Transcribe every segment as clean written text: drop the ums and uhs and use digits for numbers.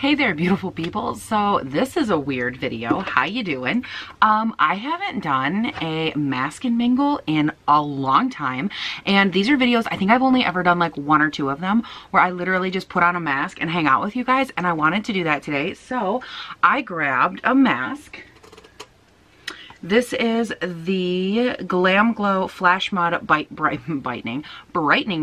Hey there, beautiful people. So this is a weird video. How you doing? I haven't done a mask and mingle in a long time, and these are videos, I think I've only ever done like one or two of them where I literally just put on a mask and hang out with you guys, and I wanted to do that today. So I grabbed a mask. This is the Glam Glow Flash Mud Brightening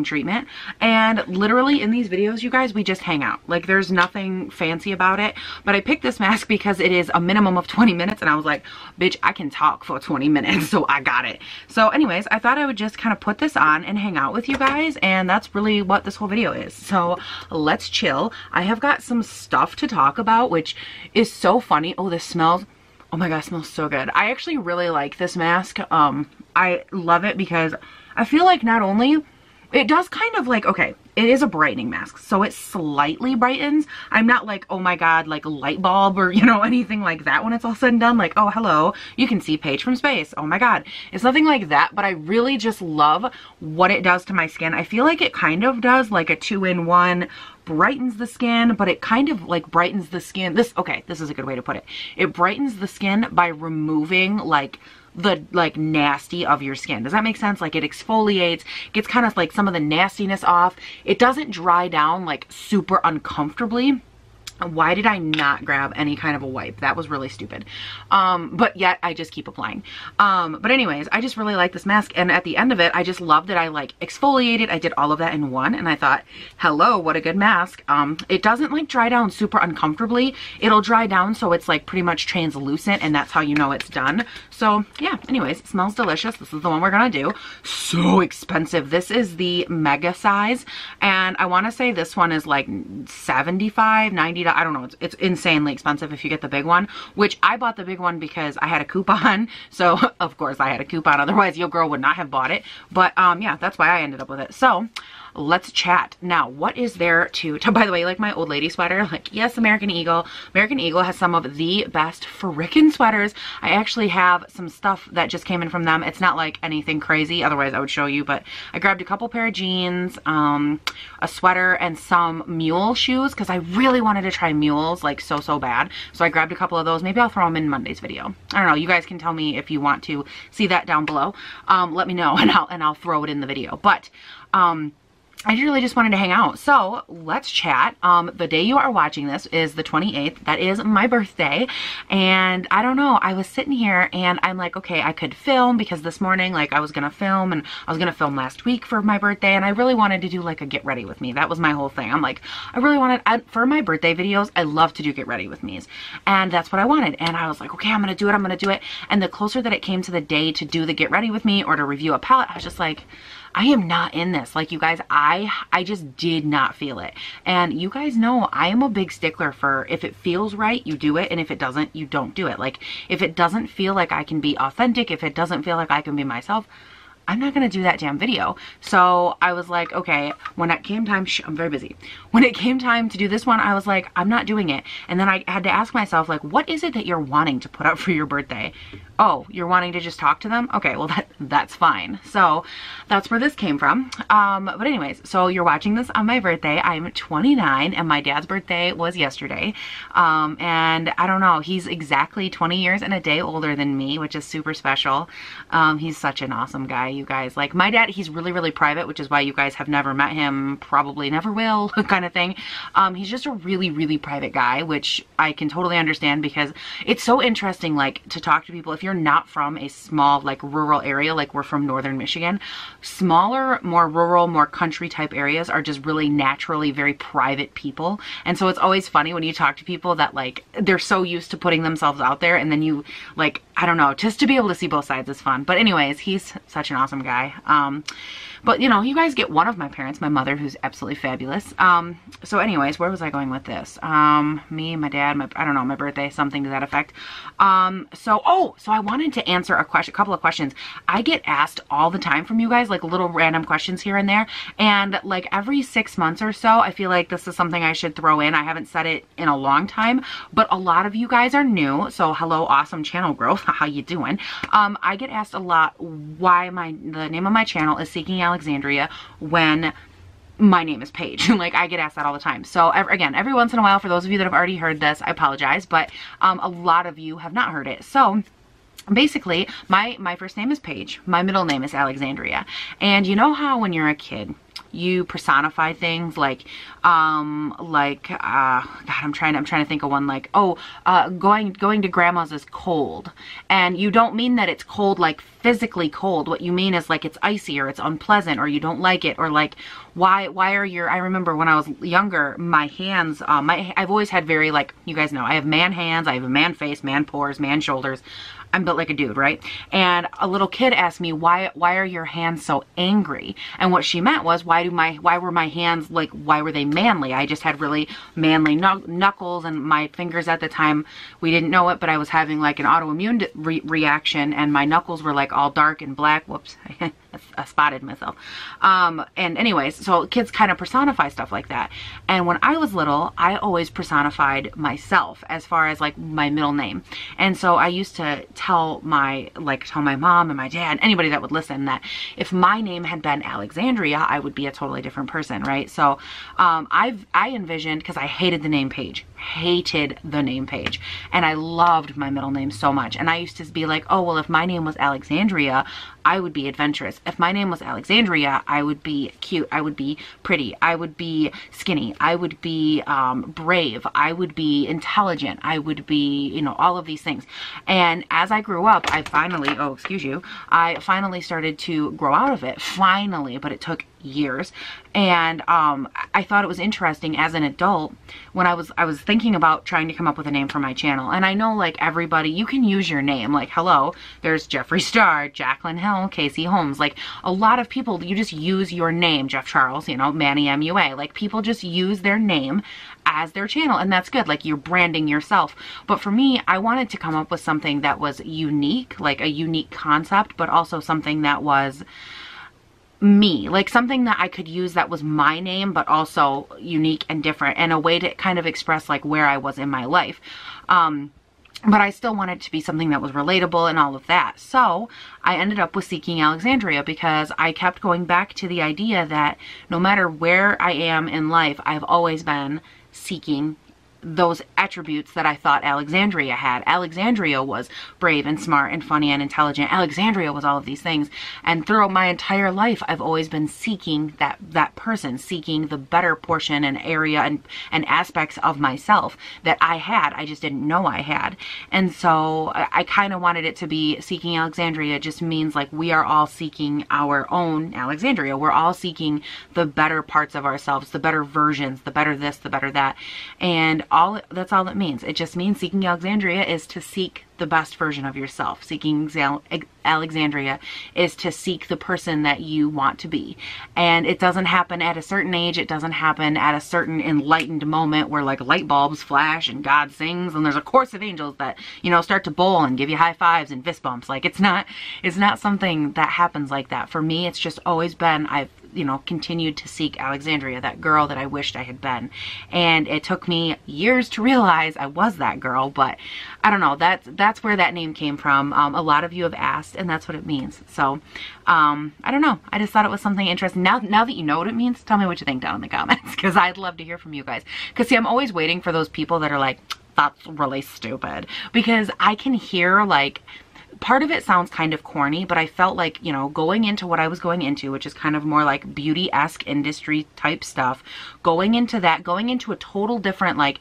Treatment. And literally in these videos, you guys, we just hang out. Like, there's nothing fancy about it. But I picked this mask because it is a minimum of 20 minutes. And I was like, bitch, I can talk for 20 minutes. So I got it. So anyways, I thought I would just kind of put this on and hang out with you guys. And that's really what this whole video is. So let's chill. I have got some stuff to talk about, which is so funny. Oh, this smells... Oh my god, it smells so good. I actually really like this mask. I love it because I feel like not only it does kind of like, okay, it is a brightening mask, so it slightly brightens. I'm not like, oh my god, like a light bulb or, you know, anything like that when it's all said and done. Like, oh, hello, you can see Paige from space. Oh my god. It's nothing like that, but I really just love what it does to my skin. I feel like it kind of does like a 2-in-1, brightens the skin, but it kind of like brightens the skin. This is a good way to put it. It brightens the skin by removing like the nasty of your skin. Does that make sense? Like, it exfoliates, gets kind of like some of the nastiness off. It doesn't dry down like super uncomfortably. Why did I not grab any kind of a wipe? That was really stupid. But yet I just keep applying. But anyways, I just really like this mask. And at the end of it, I just love that I like exfoliated. I did all of that in one. And I thought, hello, what a good mask. It doesn't like dry down super uncomfortably. It'll dry down so it's like pretty much translucent. And that's how you know it's done. So yeah, anyways, it smells delicious. This is the one we're gonna do. So expensive. This is the mega size. And I want to say this one is like $75, $90. I don't know, it's insanely expensive if you get the big one, which I bought the big one because I had a coupon. So of course I had a coupon, otherwise your girl would not have bought it. But yeah, that's why I ended up with it. So let's chat. Now, what is there to by the way, like my old lady sweater, like, yes, American Eagle. American Eagle has some of the best frickin' sweaters. I actually have some stuff that just came in from them. It's not like anything crazy, otherwise I would show you, but I grabbed a couple pair of jeans, a sweater, and some mule shoes because I really wanted to try mules like so bad. So I grabbed a couple of those. Maybe I'll throw them in Monday's video. I don't know. You guys can tell me if you want to see that down below. Let me know and I'll throw it in the video. But I really just wanted to hang out. So let's chat. The day you are watching this is the 28th. That is my birthday. And I don't know, I was sitting here and I'm like, okay, I could film because this morning, like, I was going to film, and I was going to film last week for my birthday. And I really wanted to do like a get ready with me. That was my whole thing. I'm like, I really wanted, for my birthday videos, I love to do get ready with me's. And that's what I wanted. And I was like, okay, I'm going to do it. I'm going to do it. And the closer that it came to the day to do the get ready with me or to review a palette, I was just like, I am not in this. Like, you guys, I just did not feel it. And you guys know I am a big stickler for, if it feels right, you do it. And if it doesn't, you don't do it. Like, if it doesn't feel like I can be authentic, if it doesn't feel like I can be myself, I'm not going to do that damn video. So I was like, okay, when it came time, I'm very busy. When it came time to do this one, I was like, I'm not doing it. And then I had to ask myself, like, what is it that you're wanting to put up for your birthday? Oh, you're wanting to just talk to them? Okay, well, that's fine. So that's where this came from. But anyways, so you're watching this on my birthday. I'm 29 and my dad's birthday was yesterday. And I don't know, he's exactly 20 years and a day older than me, which is super special. He's such an awesome guy, you guys. Like, my dad, he's really private, which is why you guys have never met him, probably never will, kind of thing. He's just a really private guy, which I can totally understand because it's so interesting, like, to talk to people. If you're not from a small, like, rural area, like we're from northern Michigan, smaller, more rural, more country type areas are just really naturally very private people. And so it's always funny when you talk to people that, like, they're so used to putting themselves out there, and then you, like, I don't know, just to be able to see both sides is fun. But anyways, he's such an awesome guy. But you know, you guys get one of my parents, my mother, who's absolutely fabulous. So anyways, where was I going with this? Me, my dad, I don't know, my birthday, something to that effect. So I wanted to answer a couple of questions. I get asked all the time from you guys, like little random questions here and there. And like every 6 months or so, I feel like this is something I should throw in. I haven't said it in a long time, but a lot of you guys are new. So hello, awesome channel growth. How you doing? I get asked a lot why the name of my channel is Seeking Alexandria when my name is Paige. Like, I get asked that all the time. So again, every once in a while, for those of you that have already heard this, I apologize, but a lot of you have not heard it. So basically, my first name is Paige. My middle name is Alexandria. And you know how when you're a kid, you personify things like God, I'm trying to think of one, like, going to grandma's is cold. And you don't mean that it's cold, like physically cold. What you mean is like it's icy or it's unpleasant or you don't like it, or like, why are your, I remember when I was younger, my hands, I've always had very, like, you guys know, I have man hands, I have a man face, man pores, man shoulders. I'm built like a dude, right? And a little kid asked me, why are your hands so angry? And what she meant was, why were my hands, like, why were they manly? I just had really manly knuckles, and my fingers at the time, we didn't know it, but I was having like an autoimmune reaction, and my knuckles were like all dark and black. Whoops. I spotted myself. And anyways, so kids kind of personify stuff like that. And when I was little, I always personified myself as far as like my middle name. And so I used to tell my mom and my dad, anybody that would listen, that if my name had been Alexandria, I would be a totally different person, right? So I envisioned, because I hated the name Paige. And I loved my middle name so much. And I used to be like, oh, well, if my name was Alexandria, I would be adventurous. If my name was Alexandria, I would be cute. I would be pretty. I would be skinny. I would be brave. I would be intelligent. I would be, you know, all of these things. I grew up, I finally started to grow out of it. Finally, but it took years. And I thought it was interesting as an adult when I was thinking about trying to come up with a name for my channel. And I know, like, everybody, you can use your name. Like, hello, there's Jeffree Star, Jaclyn Hill, Casey Holmes. Like, a lot of people, you just use your name, Jeff Charles, you know, Manny MUA. Like, people just use their name as their channel, and that's good. Like, you're branding yourself. But for me, I wanted to come up with something that was unique, like a unique concept, but also something that was me, like something that I could use that was my name, but also unique and different, and a way to kind of express like where I was in my life. But I still wanted to be something that was relatable and all of that. So I ended up with Seeking Alexandria, because I kept going back to the idea that no matter where I am in life, I've always been seeking those attributes that I thought Alexandria had. Alexandria was brave and smart and funny and intelligent. Alexandria was all of these things. And throughout my entire life, I've always been seeking that person, seeking the better portion and area and aspects of myself that I had. I just didn't know I had. And so I kind of wanted it to be Seeking Alexandria. It just means like we are all seeking our own Alexandria. We're all seeking the better parts of ourselves, the better versions, the better this, the better that. And that's all it means. It just means Seeking Alexandria is to seek the best version of yourself. Seeking Alexandria is to seek the person that you want to be. And it doesn't happen at a certain age. It doesn't happen at a certain enlightened moment where like light bulbs flash and God sings and there's a chorus of angels that, you know, start to bowl and give you high fives and fist bumps. Like it's not something that happens like that. For me, it's just always been, I've, you know, continued to seek Alexandria, that girl that I wished I had been. And it took me years to realize I was that girl, but I don't know, that's where that name came from. A lot of you have asked, and that's what it means. So I don't know, I just thought it was something interesting. Now that you know what it means, tell me what you think down in the comments, because I'd love to hear from you guys. Because see, I'm always waiting for those people that are like, that's really stupid, because I can hear like, part of it sounds kind of corny, but I felt like, you know, going into what I was going into, which is kind of more like beauty-esque industry type stuff, going into a total different like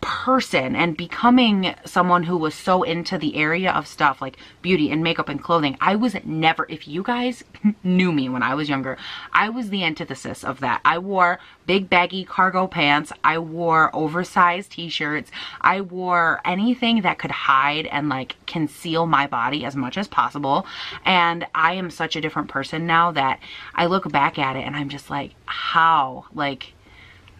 person and becoming someone who was so into the area of stuff like beauty and makeup and clothing. I was never, if you guys knew me when I was younger, I was the antithesis of that. I wore big baggy cargo pants. I wore oversized t-shirts. I wore anything that could hide and like conceal my body as much as possible. And I am such a different person now that I look back at it and I'm just like, how? Like,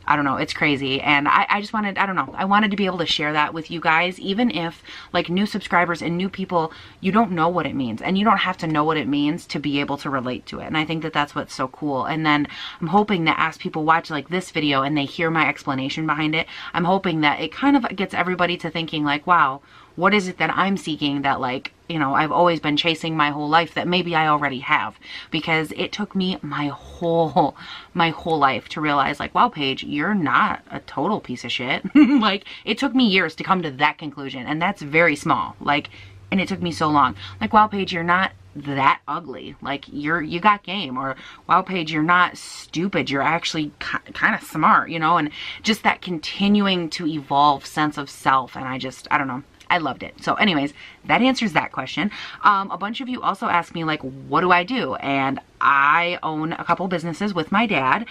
I don't know, it's crazy. And I just wanted, I don't know, I wanted to be able to share that with you guys, even if like new subscribers and new people, you don't know what it means, and you don't have to know what it means to be able to relate to it. And I think that that's what's so cool. And then I'm hoping that as people watch like this video and they hear my explanation behind it, I'm hoping that it kind of gets everybody to thinking like, wow, What is it that I'm seeking that, like, you know, I've always been chasing my whole life that maybe I already have? Because it took me my whole life to realize, like, wow, Paige, you're not a total piece of shit. Like, it took me years to come to that conclusion, and that's very small. Like, and it took me so long. Like, wow, Paige, you're not that ugly. Like, you got game. Or, wow, Paige, you're not stupid. You're actually kind of smart, you know? And just that continuing to evolve sense of self. And I don't know. I loved it. So anyways, that answers that question. A bunch of you also asked me, like, what do I do? And I own a couple businesses with my dad.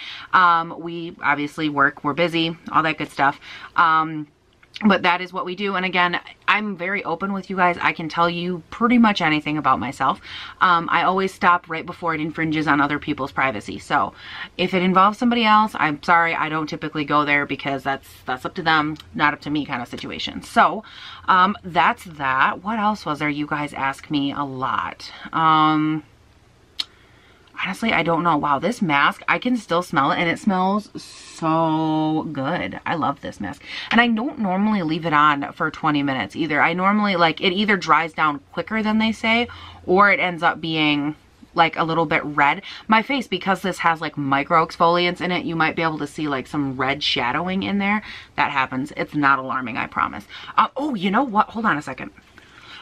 We obviously work, we're busy, all that good stuff. But that is what we do. And again, I'm very open with you guys. I can tell you pretty much anything about myself. I always stop right before it infringes on other people's privacy. So if it involves somebody else, I'm sorry, I don't typically go there because that's up to them, not up to me kind of situation. So that's that. What else was there? You guys ask me a lot. Honestly, I don't know. Wow, this mask, I can still smell it and it smells so good. I love this mask. And I don't normally leave it on for 20 minutes either. I normally, like, it either dries down quicker than they say, or it ends up being like a little bit red. My face, because this has like micro exfoliants in it, you might be able to see like some red shadowing in there. That happens. It's not alarming, I promise. Oh, you know what? Hold on a second.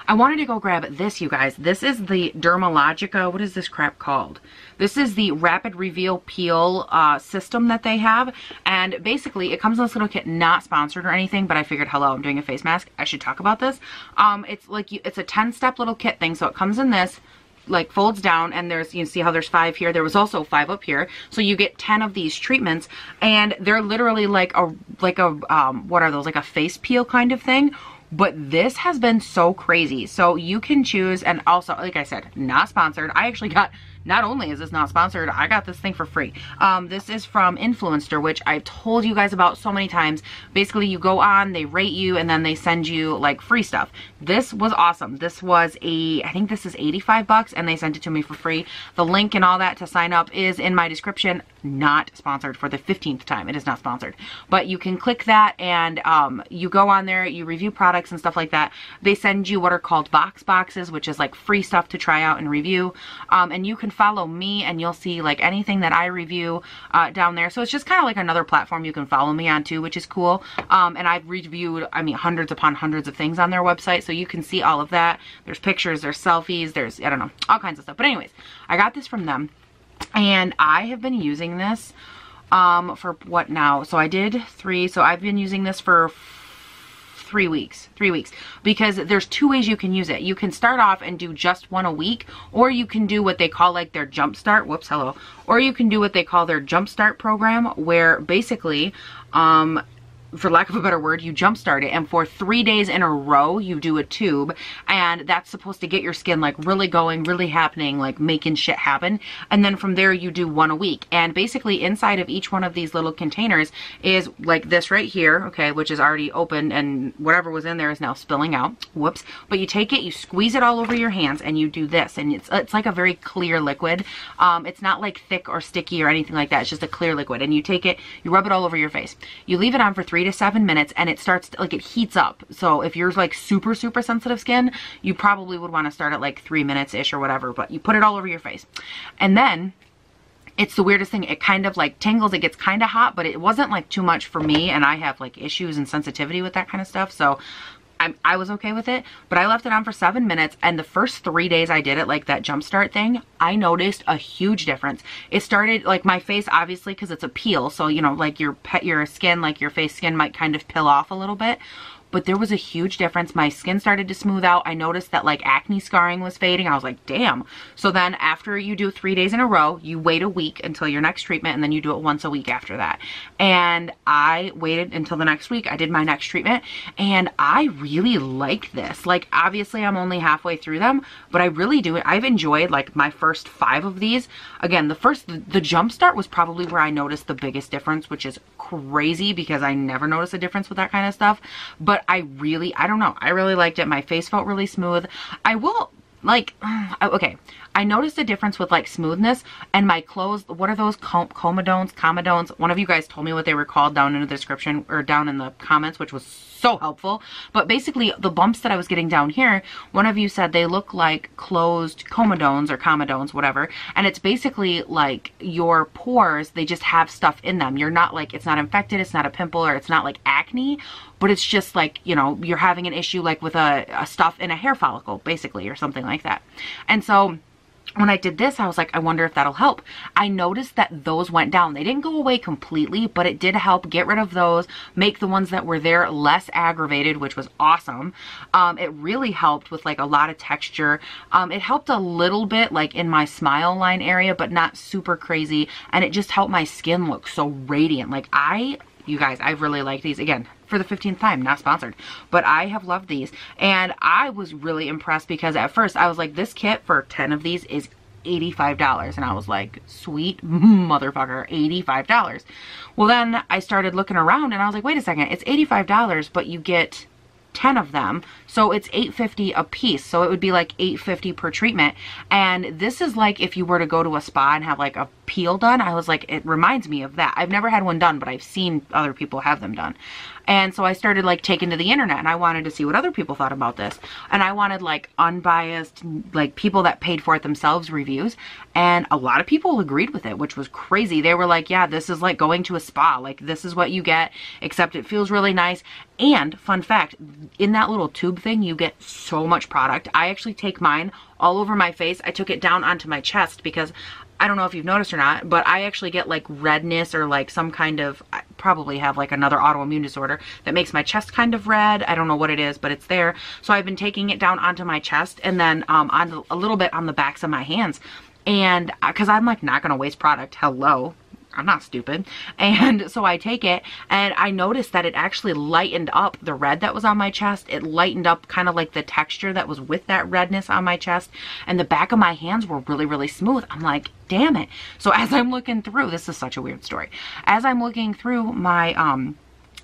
I wanted to go grab this, you guys. This is the Dermalogica, what is this crap called? This is the Rapid Reveal Peel system that they have. And basically, it comes in this little kit, not sponsored or anything, but I figured, hello, I'm doing a face mask, I should talk about this. It's like, it's a 10-step little kit thing, so it comes in this, like folds down, and there's, you see how there's 5 here, there was also 5 up here, so you get 10 of these treatments, and they're literally like a what are those, like a face peel kind of thing. But this has been so crazy. So you can choose, and also, like I said, not sponsored. I actually got, not only is this not sponsored, I got this thing for free. This is from Influencer, which I've told you guys about so many times. Basically, you go on, they rate you, and then they send you like free stuff. This was awesome. This was I think this is 85 bucks, and they sent it to me for free. The link and all that to sign up is in my description. Not sponsored for the 15th time. It is not sponsored. But you can click that, and you go on there, you review products and stuff like that. They send you what are called boxes, which is like free stuff to try out and review. And you can follow me, and you'll see like anything that I review down there. So it's just kind of like another platform you can follow me on too, which is cool. And I've reviewed, I mean, hundreds upon hundreds of things on their website, so you can see all of that. There's pictures, there's selfies, there's, I don't know, all kinds of stuff. But anyways, I got this from them, and I have been using this for what now? So I did 3, so I've been using this for 3 weeks, because there's 2 ways you can use it. You can start off and do just 1 a week, or you can do what they call like their jumpstart, or you can do what they call their jumpstart program, where basically, for lack of a better word, you jumpstart it, and for 3 days in a row, you do a tube, and that's supposed to get your skin like really going, really happening, like making shit happen. And then from there, you do 1 a week. And basically inside of each one of these little containers is like this right here, okay, which is already open, and whatever was in there is now spilling out. Whoops. But you take it, you squeeze it all over your hands, and you do this, and it's like a very clear liquid. It's not like thick or sticky or anything like that. It's just a clear liquid, and you take it, you rub it all over your face. You leave it on for 3 to 7 minutes, and it starts like, it heats up. So if you're like super sensitive skin, you probably would want to start at like 3 minutes ish or whatever, but you put it all over your face. And then it's the weirdest thing, it kind of like tingles, it gets kind of hot, but it wasn't like too much for me, and I have like issues and sensitivity with that kind of stuff, so I was okay with it. But I left it on for 7 minutes, and the first 3 days I did it, like that jumpstart thing, I noticed a huge difference. It started, like my face, obviously, because it's a peel, so you know, like your skin, like your face skin might kind of peel off a little bit. But there was a huge difference. My skin started to smooth out. I noticed that like acne scarring was fading. I was like, damn. So then after you do 3 days in a row, you wait a week until your next treatment, and then you do it once a week after that. And I waited until the next week. I did my next treatment, and I really like this. Like, obviously I'm only halfway through them, but I really do it. I've enjoyed like my first 5 of these. Again, the jumpstart was probably where I noticed the biggest difference, which is crazy because I never notice a difference with that kind of stuff. But I don't know, I really liked it. My face felt really smooth. I will like, okay, I noticed a difference with like smoothness and my clothes. What are those? Comedones? One of you guys told me what they were called down in the description or down in the comments, which was so helpful. But basically the bumps that I was getting down here, one of you said they look like closed comedones, whatever. And it's basically like your pores, they just have stuff in them. You're not like, it's not infected, it's not a pimple, or it's not like acne, but it's just like, you know, you're having an issue like with a stuff in a hair follicle, basically, or something like that. And so when I did this, I was like, I wonder if that'll help. I noticed that those went down. They didn't go away completely, but it did help get rid of those, make the ones that were there less aggravated, which was awesome. It really helped with like a lot of texture. It helped a little bit like in my smile line area, but not super crazy. And it just helped my skin look so radiant. Like you guys, I really like these. Again, for the 15th time, not sponsored, but I have loved these. And I was really impressed because at first I was like, this kit for 10 of these is $85. And I was like, sweet motherfucker, $85. Well, then I started looking around and I was like, wait a second, it's $85, but you get 10 of them, so it's $8.50 a piece, so it would be like $8.50 per treatment. And this is like if you were to go to a spa and have like a peel done. I was like, it reminds me of that. I've never had one done, but I've seen other people have them done. And so I started like taking to the internet and I wanted to see what other people thought about this. And I wanted like unbiased, like people that paid for it themselves reviews. And a lot of people agreed with it, which was crazy. They were like, yeah, this is like going to a spa. Like this is what you get, except it feels really nice. And fun fact, in that little tube thing, you get so much product. I actually take mine all over my face. I took it down onto my chest because I don't know if you've noticed or not, but I actually get like redness or like some kind of, I probably have like another autoimmune disorder that makes my chest kind of red. I don't know what it is, but it's there. So I've been taking it down onto my chest and then on a little bit on the backs of my hands. And because I'm like not going to waste product. Hello. I'm not stupid. And so I take it and I noticed that it actually lightened up the red that was on my chest. It lightened up kind of like the texture that was with that redness on my chest, and the back of my hands were really, really smooth. I'm like, damn it. So as I'm looking through, this is such a weird story. As I'm looking through my,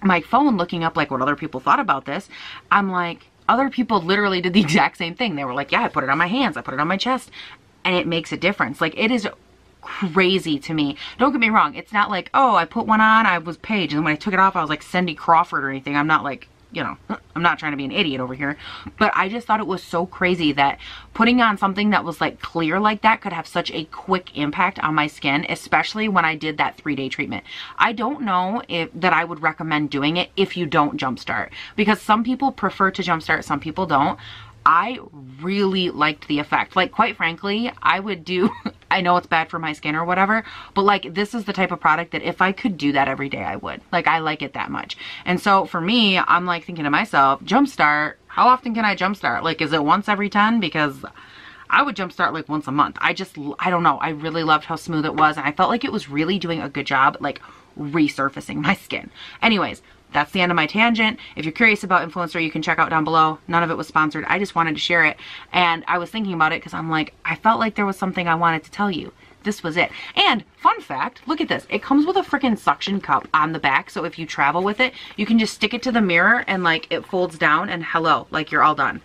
my phone, looking up like what other people thought about this, I'm like, other people literally did the exact same thing. They were like, yeah, I put it on my hands, I put it on my chest, and it makes a difference. Like it is crazy to me. Don't get me wrong. It's not like, oh, I put one on, I was Paige, and when I took it off, I was like Cindy Crawford or anything. I'm not like, you know, I'm not trying to be an idiot over here. But I just thought it was so crazy that putting on something that was like clear like that could have such a quick impact on my skin, especially when I did that 3-day treatment. I don't know if that I would recommend doing it if you don't jumpstart, because some people prefer to jumpstart, some people don't. I really liked the effect. Like, quite frankly, I would do, I know it's bad for my skin or whatever, but like this is the type of product that if I could do that every day, I would. Like, I like it that much. And so for me, I'm like thinking to myself, jumpstart, how often can I jumpstart? Like, is it once every 10? Because I would jumpstart like once a month. I don't know. I really loved how smooth it was. And I felt like it was really doing a good job, like resurfacing my skin. Anyways, that's the end of my tangent. If you're curious about Influencer, you can check out down below. None of it was sponsored. I just wanted to share it. And I was thinking about it because I'm like, I felt like there was something I wanted to tell you. This was it. And fun fact, look at this. It comes with a freaking suction cup on the back. So if you travel with it, you can just stick it to the mirror and like it folds down and hello, like you're all done.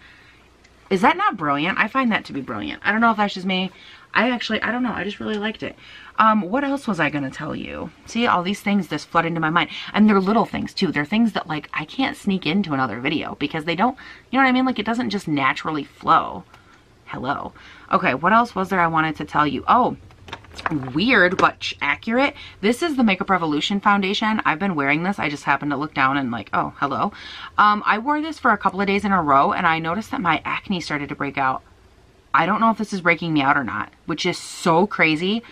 Is that not brilliant? I find that to be brilliant. I don't know if that's just me. I don't know. I just really liked it. What else was I going to tell you? See, all these things just flood into my mind. And they're little things too. They're things that like I can't sneak into another video because they don't, you know what I mean? Like it doesn't just naturally flow. Hello. Okay, what else was there I wanted to tell you? Oh, weird but accurate. This is the Makeup Revolution foundation. I've been wearing this. I just happened to look down and like, oh, hello. I wore this for a couple of days in a row and I noticed that my acne started to break out. I don't know if this is breaking me out or not, which is so crazy.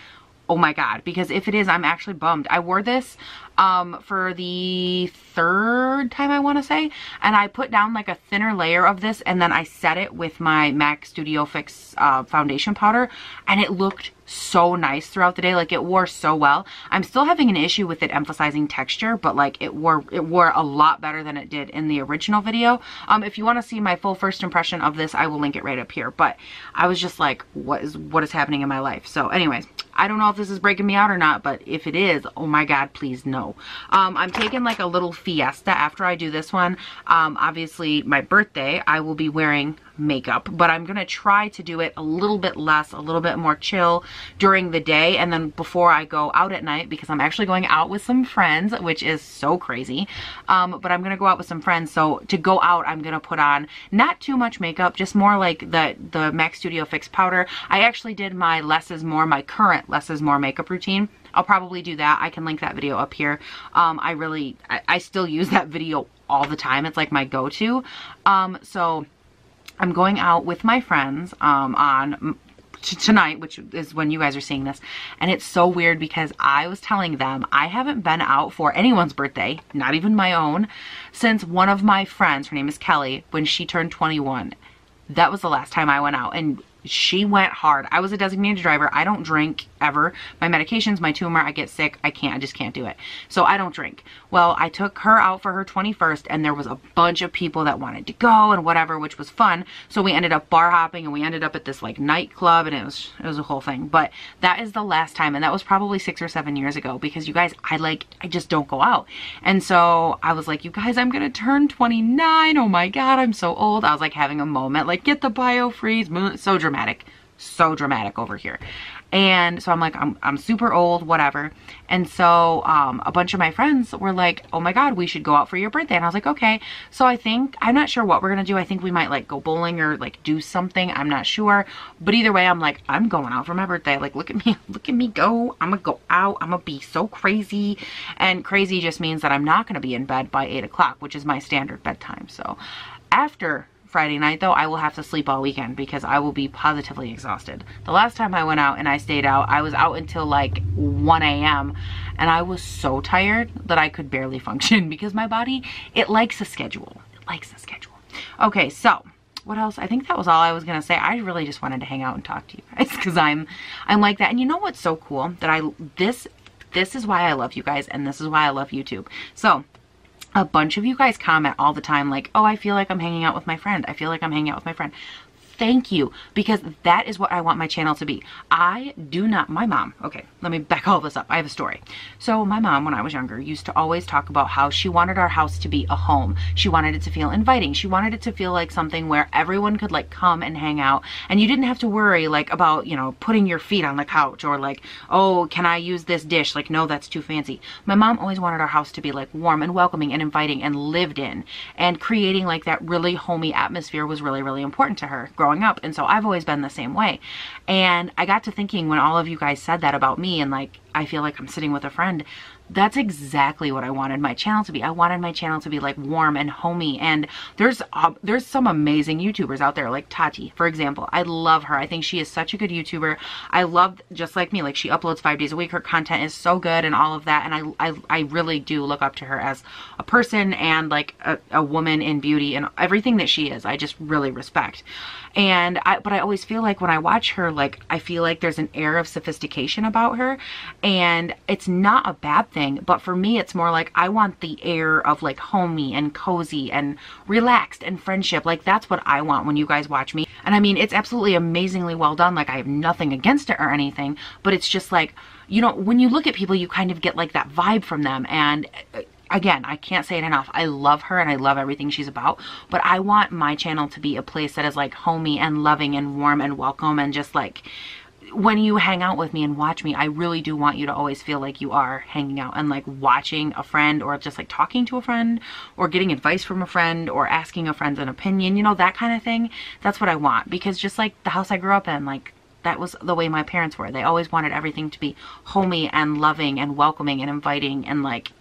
Oh my God, because if it is, I'm actually bummed. I wore this for the 3rd time, I want to say, and I put down like a thinner layer of this and then I set it with my MAC Studio Fix foundation powder, and it looked so nice throughout the day. Like it wore so well. I'm still having an issue with it emphasizing texture, but like it wore a lot better than it did in the original video. If you want to see my full first impression of this, I will link it right up here. But I was just like, what is happening in my life? So anyways, I don't know if this is breaking me out or not, but if it is, oh my God, please no. I'm taking like a little fiesta after I do this one. Obviously my birthday, I will be wearing makeup, but I'm gonna try to do it a little bit less, a little bit more chill during the day, and then before I go out at night, because I'm actually going out with some friends, which is so crazy. But I'm gonna go out with some friends, so to go out I'm gonna put on not too much makeup, just more like the MAC Studio Fix powder. I actually did my less is more, my current less is more makeup routine. I'll probably do that. I can link that video up here. I still use that video all the time. It's like my go-to. So I'm going out with my friends on tonight, which is when you guys are seeing this, and it's so weird because I was telling them I haven't been out for anyone's birthday, not even my own, since one of my friends, her name is Kelly, when she turned 21. That was the last time I went out, and she went hard. I was a designated driver. I don't drink ever. My medications, my tumor, I get sick. I just can't do it. So I don't drink. Well, I took her out for her 21st, and there was a bunch of people that wanted to go and whatever, which was fun. So we ended up bar hopping, and we ended up at this like nightclub, and it was a whole thing. But that is the last time, and that was probably 6 or 7 years ago, because you guys, I just don't go out. And so I was like, you guys, I'm gonna turn 29. Oh my God, I'm so old. I was like having a moment, like get the biofreeze, so dramatic over here. And so I'm like, I'm super old, whatever. And so a bunch of my friends were like, oh my God, we should go out for your birthday. And I was like, okay. So I'm not sure what we're gonna do. I think we might like go bowling or like do something. I'm not sure. But either way, I'm like, I'm going out for my birthday. Like, look at me go. I'm gonna go out. I'm gonna be so crazy. And crazy just means that I'm not gonna be in bed by 8 o'clock, which is my standard bedtime. So after Friday night though, I will have to sleep all weekend because I will be positively exhausted. The last time I went out and I stayed out, I was out until like 1 a.m. and I was so tired that I could barely function because my body, it likes a schedule. It likes a schedule. Okay, so what else? I think that was all I was gonna say. I really just wanted to hang out and talk to you guys because I'm like that. And you know what's so cool? That this is why I love you guys, and this is why I love YouTube. So a bunch of you guys comment all the time like, oh, I feel like I'm hanging out with my friend. I feel like I'm hanging out with my friend. Thank you, because that is what I want my channel to be. My mom, okay, let me back all this up. I have a story. So my mom, when I was younger, used to always talk about how she wanted our house to be a home. She wanted it to feel inviting. She wanted it to feel like something where everyone could like come and hang out, and you didn't have to worry like about, you know, putting your feet on the couch or like, oh, can I use this dish? Like, no, that's too fancy. My mom always wanted our house to be like warm and welcoming and inviting and lived in, and creating like that really homey atmosphere was really, really important to her growing up. And so I've always been the same way. And I got to thinking when all of you guys said that about me, and like I feel like I'm sitting with a friend, that's exactly what I wanted my channel to be. I wanted my channel to be like warm and homey. And there's some amazing YouTubers out there, like Tati, for example. I love her. I think she is such a good YouTuber. I love, just like me, like she uploads 5 days a week. Her content is so good and all of that. And I really do look up to her as a person and like a woman in beauty and everything that she is. I just really respect. But I always feel like when I watch her, like I feel like there's an air of sophistication about her, and it's not a bad thing. But for me, it's more like I want the air of like homey and cozy and relaxed and friendship. Like that's what I want when you guys watch me. And I mean, it's absolutely amazingly well done. Like I have nothing against it or anything, but it's just like, you know, when you look at people, you kind of get like that vibe from them. And again, I can't say it enough. I love her and I love everything she's about, but I want my channel to be a place that is like homey and loving and warm and welcome, and just like when you hang out with me and watch me, I really do want you to always feel like you are hanging out and like watching a friend, or just like talking to a friend, or getting advice from a friend, or asking a friend an opinion, you know, that kind of thing. That's what I want, because just like the house I grew up in, like that was the way my parents were. They always wanted everything to be homey and loving and welcoming and inviting, and like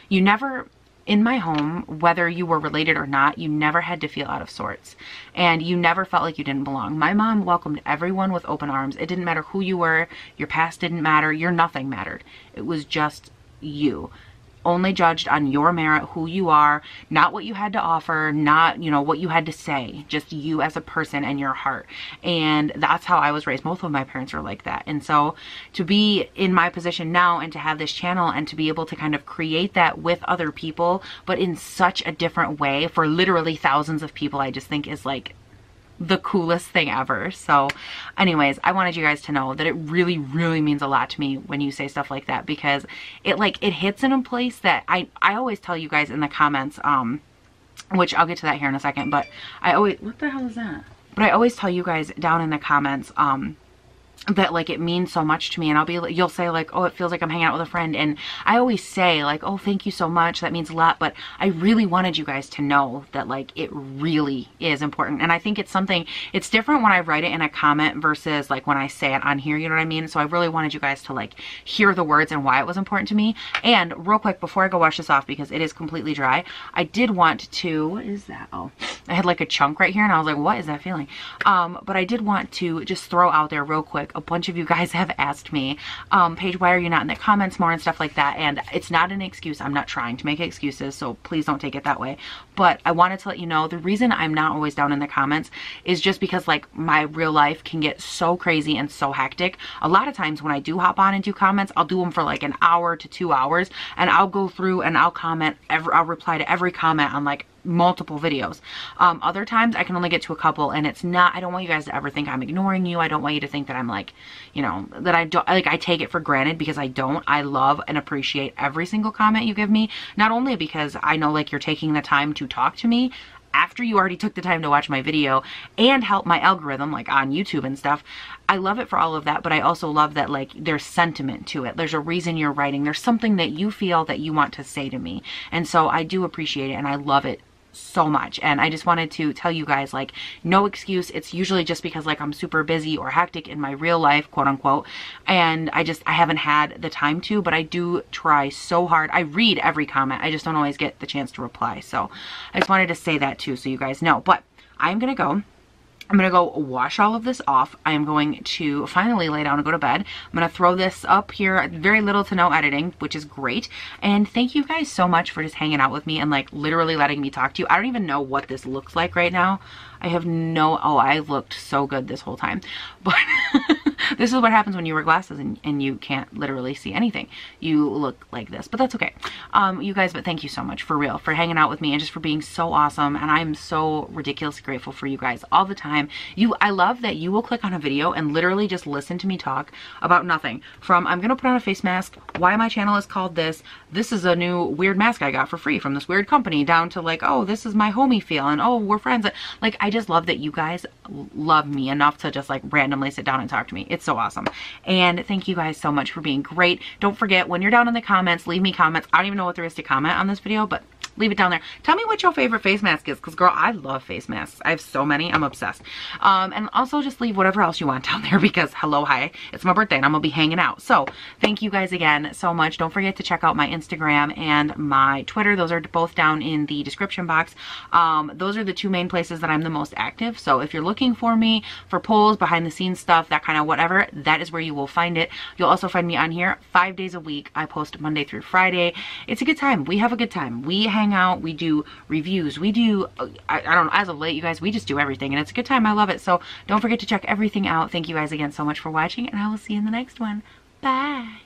you never, in my home, whether you were related or not, you never had to feel out of sorts, and you never felt like you didn't belong. My mom welcomed everyone with open arms. It didn't matter who you were, your past didn't matter, your nothing mattered. It was just you. Only judged on your merit, who you are, not what you had to offer, not, you know, what you had to say, just you as a person and your heart. And that's how I was raised. Both of my parents were like that. And so to be in my position now and to have this channel and to be able to kind of create that with other people, but in such a different way for literally thousands of people, I just think is like the coolest thing ever. So anyways, I wanted you guys to know that it really, really means a lot to me when you say stuff like that, because it hits in a place that I always tell you guys in the comments, which I'll get to that here in a second, but what the hell is that? But I always tell you guys down in the comments, that like it means so much to me, and you'll say like, oh, it feels like I'm hanging out with a friend, and I always say like, oh, thank you so much, that means a lot. But I really wanted you guys to know that like it really is important. And I think it's different when I write it in a comment versus like when I say it on here, you know what I mean? So I really wanted you guys to like hear the words and why it was important to me. And real quick, before I go wash this off, because it is completely dry, I did want to, what is that? Oh, I had like a chunk right here, and I was like, what is that feeling? But I did want to just throw out there real quick, a bunch of you guys have asked me, Paige, why are you not in the comments more and stuff like that? And it's not an excuse. I'm not trying to make excuses, so please don't take it that way. But I wanted to let you know the reason I'm not always down in the comments is just because like my real life can get so crazy and so hectic. A lot of times when I do hop on and do comments, I'll do them for like an hour to 2 hours, and I'll go through and I'll I'll reply to every comment on like multiple videos. Other times I can only get to a couple, and I don't want you guys to ever think I'm ignoring you. I don't want you to think that I'm like, you know, that I don't, like I take it for granted, because I don't. I love and appreciate every single comment you give me, not only because I know like you're taking the time to talk to me after you already took the time to watch my video and help my algorithm like on YouTube and stuff. I love it for all of that, but I also love that like there's sentiment to it. There's a reason you're writing. There's something that you feel that you want to say to me. And so I do appreciate it, and I love it so much. And I just wanted to tell you guys, like, no excuse. It's usually just because like I'm super busy or hectic in my real life, quote unquote, and I haven't had the time to, but I do try so hard. I read every comment, I just don't always get the chance to reply. So I just wanted to say that too, so you guys know. But I'm gonna go wash all of this off. I am going to finally lay down and go to bed. I'm going to throw this up here. Very little to no editing, which is great. And thank you guys so much for just hanging out with me and like literally letting me talk to you. I don't even know what this looks like right now. I have no, oh, I looked so good this whole time. But this is what happens when you wear glasses and you can't literally see anything. You look like this, but that's okay. You guys, but thank you so much for real, for hanging out with me and just for being so awesome. And I'm so ridiculously grateful for you guys all the time. I love that you will click on a video and literally just listen to me talk about nothing. From I'm gonna put on a face mask, why my channel is called this is a new weird mask I got for free from this weird company, down to like, oh, this is my homie feel, and oh, we're friends. Like, I just love that you guys love me enough to just like randomly sit down and talk to me. It's so awesome. And thank you guys so much for being great. Don't forget, when you're down in the comments, leave me comments. I don't even know what there is to comment on this video, but leave it down there. Tell me what your favorite face mask is, because girl, I love face masks. I have so many. I'm obsessed. And also just leave whatever else you want down there, because hello, hi, it's my birthday and I'm gonna be hanging out. So thank you guys again so much. Don't forget to check out my Instagram and my Twitter. Those are both down in the description box. Those are the two main places that I'm the most active. So if you're looking for me for polls, behind the scenes stuff, that kind of whatever, that is where you will find it. You'll also find me on here 5 days a week. I post Monday through Friday. It's a good time. We have a good time. We hang out, we do reviews, we do, I don't know, as of late, you guys, we just do everything, and it's a good time. I love it. So don't forget to check everything out. Thank you guys again so much for watching, and I will see you in the next one. Bye.